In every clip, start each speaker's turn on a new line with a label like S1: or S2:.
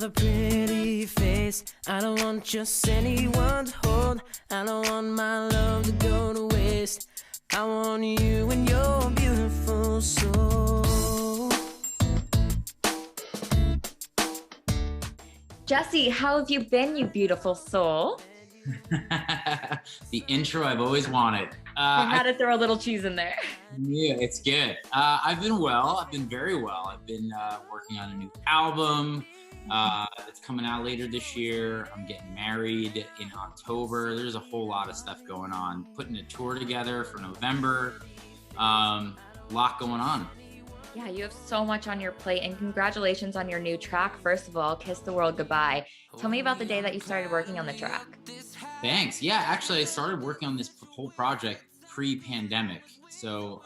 S1: with a pretty face. I don't want just anyone to hold. I don't want my love to go to waste. I want you and your beautiful soul.
S2: Jesse, how have you been, you beautiful soul?
S3: The intro I've always wanted.
S2: I had to throw a little cheese in there.
S3: Yeah, it's good. I've been well. I've been very well. I've been working on a new album that's coming out later this year. I'm getting married in October. There's a whole lot of stuff going on. Putting a tour together for November. A lot going on.
S2: Yeah, you have so much on your plate, and congratulations on your new track. First of all, Kiss the World Goodbye. Tell me about the day that you started working on the track.
S3: Thanks. Yeah, actually, I started working on this whole project pre-pandemic. So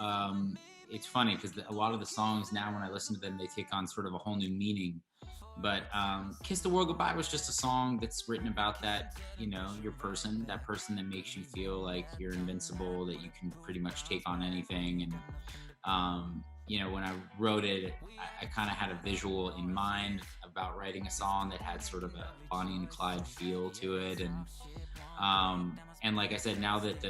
S3: it's funny because a lot of the songs now, when I listen to them, they take on sort of a whole new meaning. But Kiss the World Goodbye was just a song that's written about that, your person, that person that makes you feel like you're invincible, that you can pretty much take on anything. And, when I wrote it, I kind of had a visual in mind about writing a song that had sort of a Bonnie and Clyde feel to it. And like I said, now that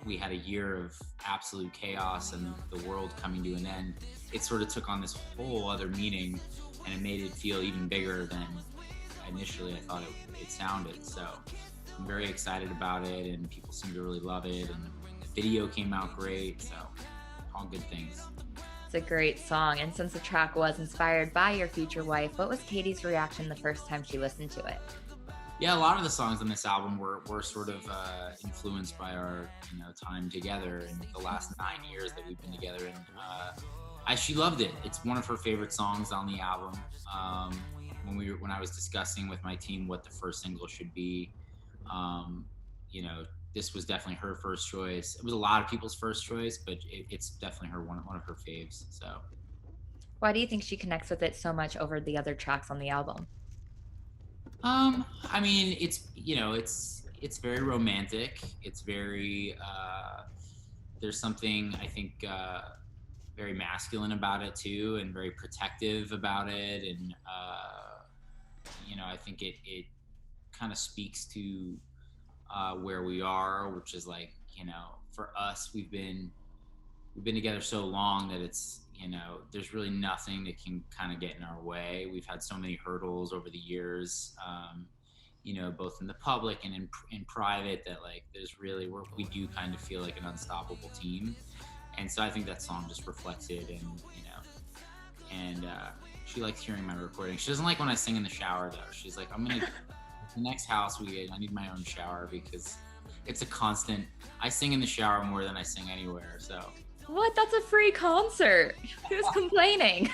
S3: we had a year of absolute chaos and the world coming to an end, it sort of took on this whole other meaning, and it made it feel even bigger than initially I thought it sounded. So I'm very excited about it, and people seem to really love it, and the video came out great, so all good things.
S2: It's a great song, and since the track was inspired by your future wife, what was Katie's reaction the first time she listened to it?
S3: Yeah, a lot of the songs on this album were sort of influenced by our time together in the last 9 years that we've been together, and she loved it. It's one of her favorite songs on the album. When I was discussing with my team what the first single should be, this was definitely her first choice. It was a lot of people's first choice, but it's definitely one of her faves. So,
S2: why do you think she connects with it so much over the other tracks on the album?
S3: I mean, it's very romantic. It's very there's something I think very masculine about it too, and very protective about it, and I think it kind of speaks to where we are, which is like, for us, we've been together so long that it's, there's really nothing that can kind of get in our way. We've had so many hurdles over the years, both in the public and in private, that like there's really, we do kind of feel like an unstoppable team. And so I think that song just reflects it, and she likes hearing my recording. She doesn't like when I sing in the shower though. She's like, the next house I need my own shower, because it's a constant. I sing in the shower more than I sing anywhere. So
S2: what? That's a free concert. Who's complaining?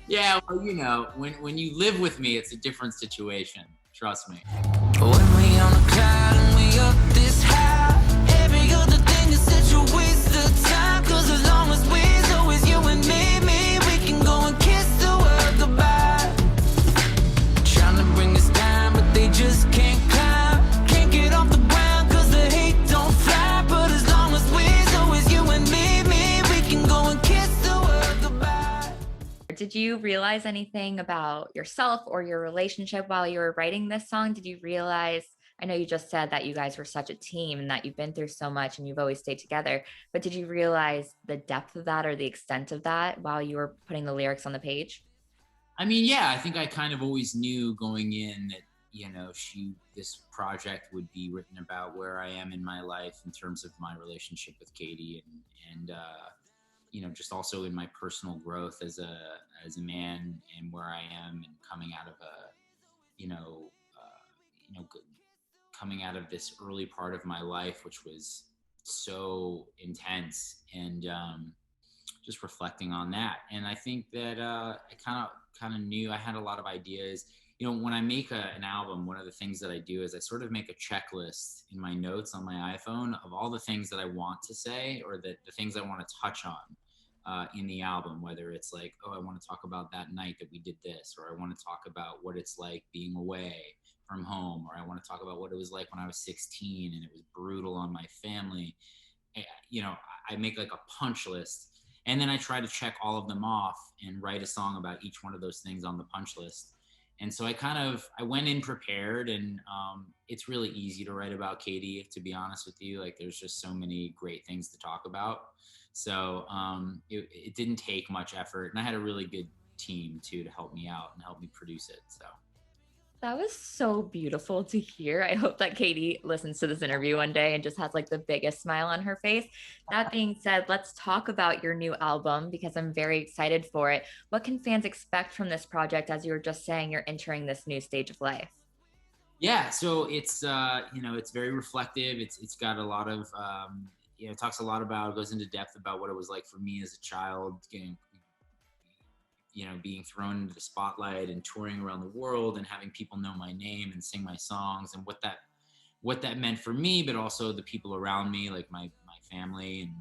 S3: Yeah, well, when you live with me, it's a different situation. Trust me.
S1: When we on a cloud and we up this high, every other thing is such a waste of time. 'Cause as long as we're always you and me, we can go and kiss the world goodbye. Trying to bring us down, but they just can't climb. Can't get off the ground 'cause the hate don't fly. But as long as we're always you and me, we can go and kiss the world goodbye.
S2: Did you realize anything about yourself or your relationship while you were writing this song? Did you realize, I know you just said that you guys were such a team and that you've been through so much and you've always stayed together, but did you realize the depth of that or the extent of that while you were putting the lyrics on the page?
S3: I mean, yeah, I think I kind of always knew going in that, this project would be written about where I am in my life in terms of my relationship with Katie, and just also in my personal growth as a man, and where I am, and coming out of coming out of this early part of my life, which was so intense, and just reflecting on that. And I think that I kind of knew I had a lot of ideas. When I make an album, one of the things that I do is I sort of make a checklist in my notes on my iPhone of all the things that I want to say, or the things I want to touch on in the album, whether it's like, oh, I want to talk about that night that we did this, or I want to talk about what it's like being away from home, or I want to talk about what it was like when I was 16 and it was brutal on my family. I make like a punch list, And then I try to check all of them off and write a song about each one of those things on the punch list. And so I went in prepared, and it's really easy to write about Katie, to be honest with you. Like, there's just so many great things to talk about. So it didn't take much effort, and I had a really good team too to help me out and help me produce it. So
S2: That was so beautiful to hear. I hope that Katie listens to this interview one day and just has like the biggest smile on her face. That being said, let's talk about your new album because I'm very excited for it. What can fans expect from this project? As you were just saying, you're entering this new stage of life.
S3: yeah, so it's it's very reflective. It's got a lot of it talks a lot about, goes into depth about what it was like for me as a child, getting, being thrown into the spotlight and touring around the world and having people know my name and sing my songs, and what that meant for me, but also the people around me, like my family, and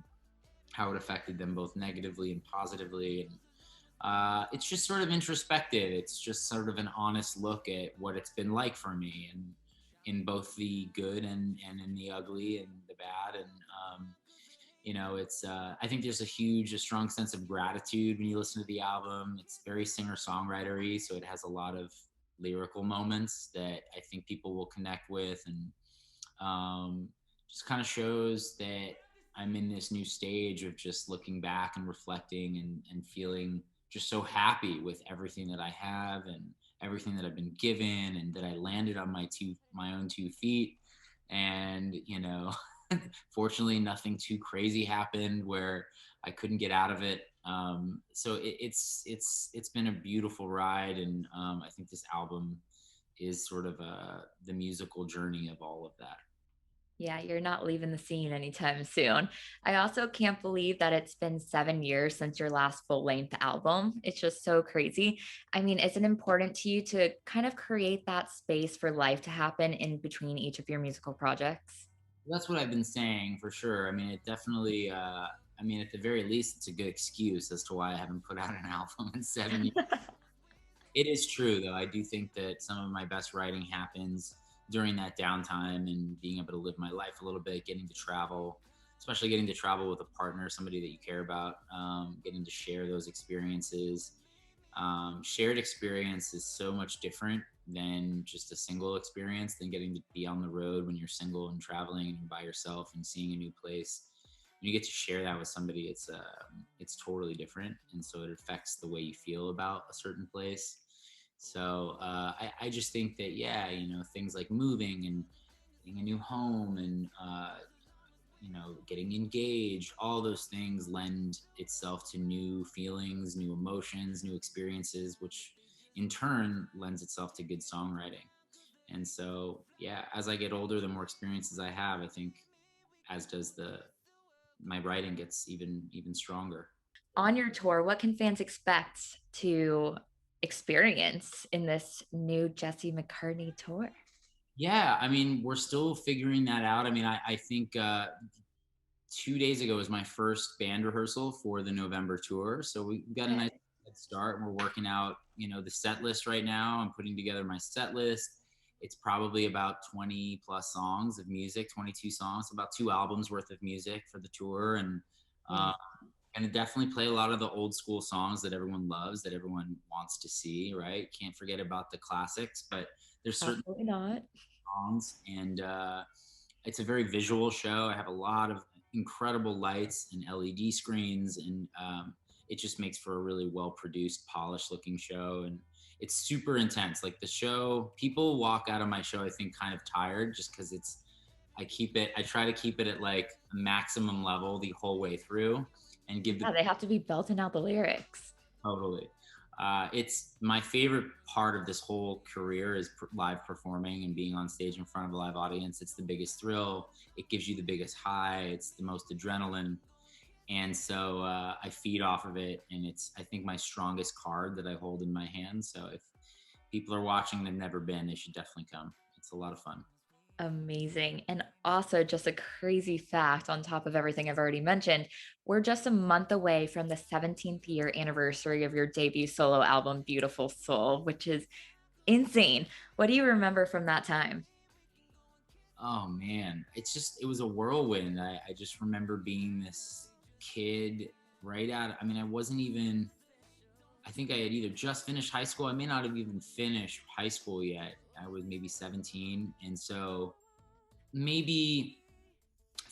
S3: how it affected them both negatively and positively. And it's just sort of introspective. It's just sort of an honest look at what it's been like for me, and in both the good and in the ugly and the bad. And it's I think there's a strong sense of gratitude when you listen to the album. It's very singer-songwritery, so it has a lot of lyrical moments that I think people will connect with, and just kind of shows that I'm in this new stage of just looking back and reflecting, and feeling just so happy with everything that I have and everything that I've been given, and that I landed on my own 2 feet. And fortunately, nothing too crazy happened where I couldn't get out of it. So it's been a beautiful ride, and I think this album is sort of the musical journey of all of that.
S2: Yeah, you're not leaving the scene anytime soon. I also can't believe that it's been 7 years since your last full length album. It's just so crazy. I mean, is it important to you to kind of create that space for life to happen in between each of your musical projects?
S3: That's what I've been saying for sure. I mean, it definitely. I mean, at the very least, it's a good excuse as to why I haven't put out an album in 7 years. It is true, though. I do think that some of my best writing happens during that downtime, and being able to live my life a little bit, getting to travel, especially getting to travel with a partner, somebody that you care about, getting to share those experiences. Shared experience is so much different than just a single experience, than getting to be on the road when you're single and traveling and you're by yourself and seeing a new place. When you get to share that with somebody, it's totally different, and so it affects the way you feel about a certain place. So I just think that, yeah, things like moving and getting a new home, and getting engaged, all those things lend itself to new feelings, new emotions, new experiences, which in turn lends itself to good songwriting. And so, yeah, as I get older, the more experiences I have, I think, as does my writing gets even stronger.
S2: On your tour, what can fans expect to experience in this new Jesse McCartney tour?
S3: Yeah, I mean, we're still figuring that out. I mean, I think 2 days ago was my first band rehearsal for the November tour. So we got a nice head start, and we're working out, the set list right now. I'm putting together my set list. It's probably about 20 plus songs of music, 22 songs, about 2 albums worth of music for the tour. And going to definitely play a lot of the old school songs that everyone loves, that everyone wants to see, right? Can't forget about the classics, but there's certain
S2: Absolutely not.
S3: songs. And it's a very visual show. I have a lot of incredible lights and LED screens, and it just makes for a really well produced, polished looking show. And it's super intense. Like, the show, people walk out of my show, I think, kind of tired, just because I try to keep it at like a maximum level the whole way through, and give the
S2: Yeah, they have to be belting out the lyrics.
S3: totally. It's my favorite part of this whole career is live performing and being on stage in front of a live audience. It's the biggest thrill. It gives you the biggest high. It's the most adrenaline. And so I feed off of it. And it's, I think, my strongest card that I hold in my hand. So if people are watching and they've never been, they should definitely come. It's a lot of fun.
S2: Amazing. And also, just a crazy fact on top of everything I've already mentioned, we're just a month away from the 17th year anniversary of your debut solo album, Beautiful Soul, which is insane. What do you remember from that time?
S3: Oh man, it was a whirlwind. I just remember being this kid right out. I mean, I wasn't even. I think I had either just finished high school. I may not have even finished high school yet. I was maybe 17, and so maybe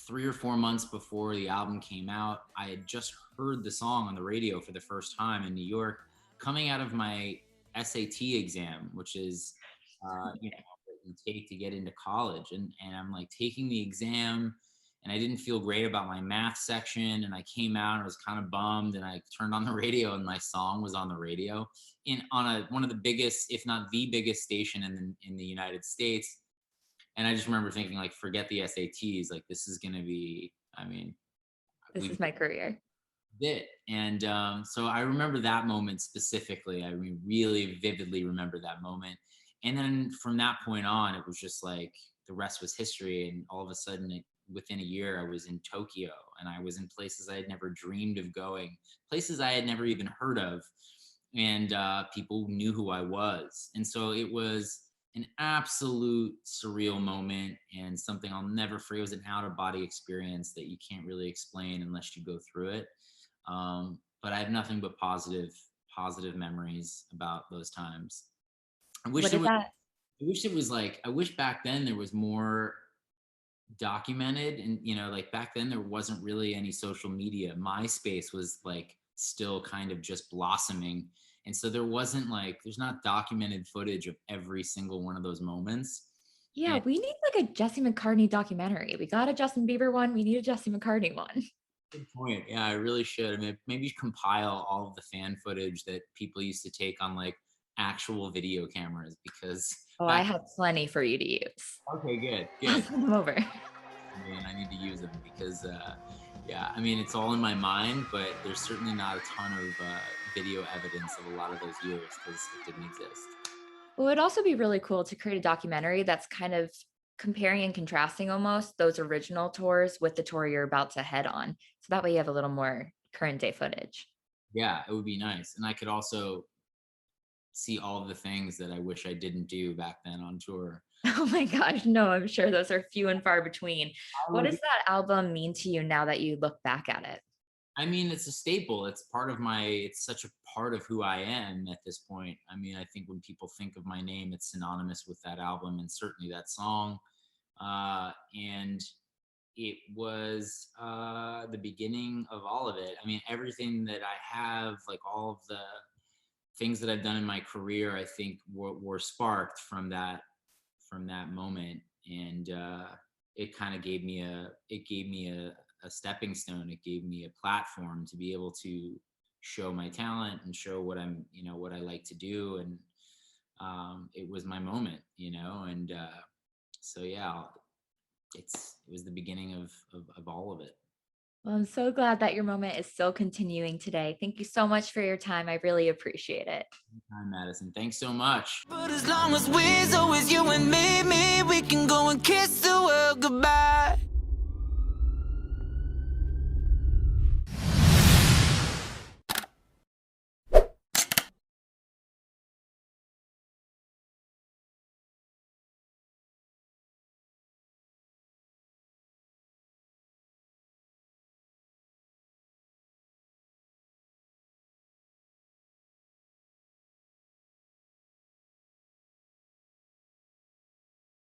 S3: 3 or 4 months before the album came out, I had just heard the song on the radio for the first time in New York, coming out of my SAT exam, which is, what you take to get into college. And I'm like taking the exam, and I didn't feel great about my math section. And I came out and I was kind of bummed, and I turned on the radio, and my song was on the radio on one of the biggest, if not the biggest station in the United States. And I just remember thinking, like, forget the SATs. Like, this is going to be, I mean,
S2: This is my career.
S3: did. And so I remember that moment specifically. I really vividly remember that moment. And then from that point on, it was just like the rest was history. And all of a sudden, within a year, I was in Tokyo, and I was in places I had never dreamed of going, places I had never even heard of. And people knew who I was. And so it was an absolute surreal moment, and something I'll never forget. It was an out-of-body experience that you can't really explain unless you go through it. But I have nothing but positive memories about those times. I wish I wish back then there was more documented, and like back then there wasn't really any social media. MySpace was like still kind of just blossoming. And so there's not documented footage of every single one of those moments.
S2: Yeah,
S3: And
S2: we need like a Jesse McCartney documentary. We got a Justin Bieber one. We need a Jesse McCartney one.
S3: good point. Yeah, I really should. I mean, maybe compile all of the fan footage that people used to take on like actual video cameras, because
S2: Oh, I have plenty for you to use.
S3: okay, good.
S2: I'll send them over.
S3: Man, I need to use them because yeah, I mean, it's all in my mind, but there's certainly not a ton of video evidence of a lot of those years because it didn't exist.
S2: Well, it'd also be really cool to create a documentary that's kind of comparing and contrasting almost those original tours with the tour you're about to head on. So that way you have a little more current day footage.
S3: Yeah, it would be nice. And I could also see all of the things that I wish I didn't do back then on tour.
S2: Oh my gosh, no, I'm sure those are few and far between. What does that album mean to you now that you look back at it?
S3: I mean, it's a staple. It's such a part of who I am at this point. I mean, I think when people think of my name, it's synonymous with that album and certainly that song. And it was the beginning of all of it. I mean, everything that I have, like all of the things that I've done in my career, I think were sparked from that moment. And it kind of gave me a stepping stone. It gave me a platform to be able to show my talent and show what I like to do. And it was my moment, and so yeah, it was the beginning of all of it.
S2: Well, I'm so glad that your moment is still continuing today. Thank you so much for your time. I really appreciate it.
S3: Hi, Madison. Thanks so much.
S1: But as long as we're always you and me, we can go and kiss the world goodbye.